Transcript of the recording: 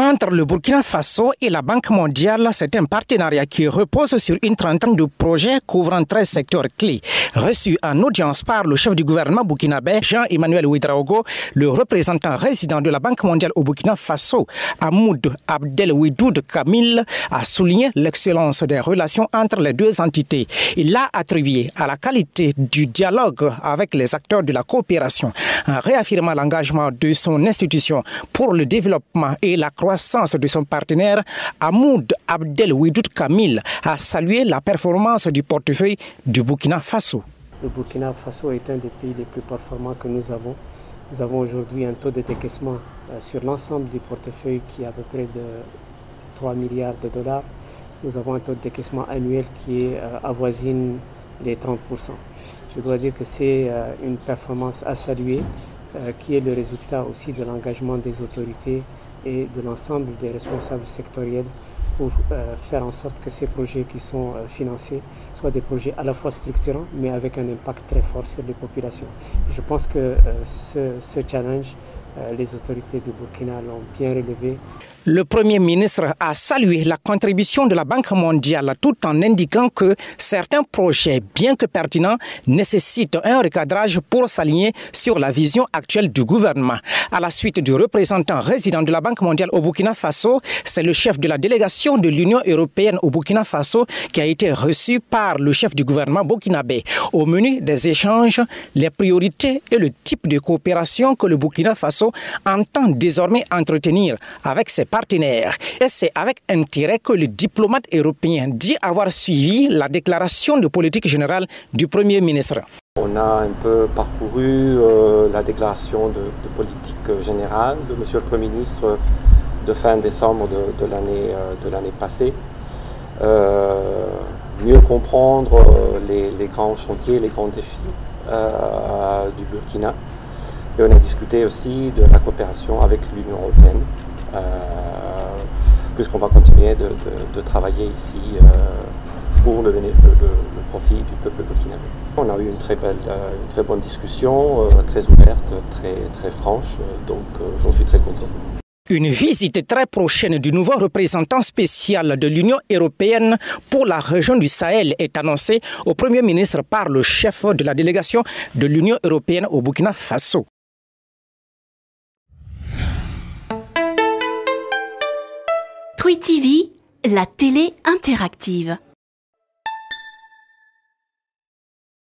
Entre le Burkina Faso et la Banque mondiale, c'est un partenariat qui repose sur une trentaine de projets couvrant 13 secteurs clés. Reçu en audience par le chef du gouvernement burkinabé, Jean-Emmanuel Ouedraogo, le représentant résident de la Banque mondiale au Burkina Faso, Hamoud Abdelwidoud Kamil, a souligné l'excellence des relations entre les deux entités. Il l'a attribué à la qualité du dialogue avec les acteurs de la coopération, en réaffirmant l'engagement de son institution pour le développement et la croissance de son partenaire. Hamoud Abdelwidoud Kamil a salué la performance du portefeuille du Burkina Faso. Le Burkina Faso est un des pays les plus performants que nous avons. Nous avons aujourd'hui un taux de décaissement sur l'ensemble du portefeuille qui est à peu près de 3 milliards de dollars. Nous avons un taux de décaissement annuel qui avoisine les 30%. Je dois dire que c'est une performance à saluer, qui est le résultat aussi de l'engagement des autorités et de l'ensemble des responsables sectoriels pour faire en sorte que ces projets qui sont financés soient des projets à la fois structurants mais avec un impact très fort sur les populations. Et je pense que ce challenge, les autorités du Burkina l'ont bien relevé. Le Premier ministre a salué la contribution de la Banque mondiale tout en indiquant que certains projets, bien que pertinents, nécessitent un recadrage pour s'aligner sur la vision actuelle du gouvernement. À la suite du représentant résident de la Banque mondiale au Burkina Faso, c'est le chef de la délégation de l'Union européenne au Burkina Faso qui a été reçu par le chef du gouvernement burkinabé. Au menu des échanges, les priorités et le type de coopération que le Burkina Faso entend désormais entretenir avec ses partenaires. Et c'est avec intérêt que le diplomate européen dit avoir suivi la déclaration de politique générale du Premier ministre. On a un peu parcouru la déclaration de politique générale de M. le Premier ministre de fin décembre de l'année passée. Mieux comprendre les grands chantiers, les grands défis du Burkina. Et on a discuté aussi de la coopération avec l'Union européenne, puisqu'on va continuer de travailler ici pour le profit du peuple burkinabé. On a eu une très bonne discussion, très ouverte, très franche, donc j'en suis très content. Une visite très prochaine du nouveau représentant spécial de l'Union européenne pour la région du Sahel est annoncée au Premier ministre par le chef de la délégation de l'Union européenne au Burkina Faso. Twi TV, la télé interactive.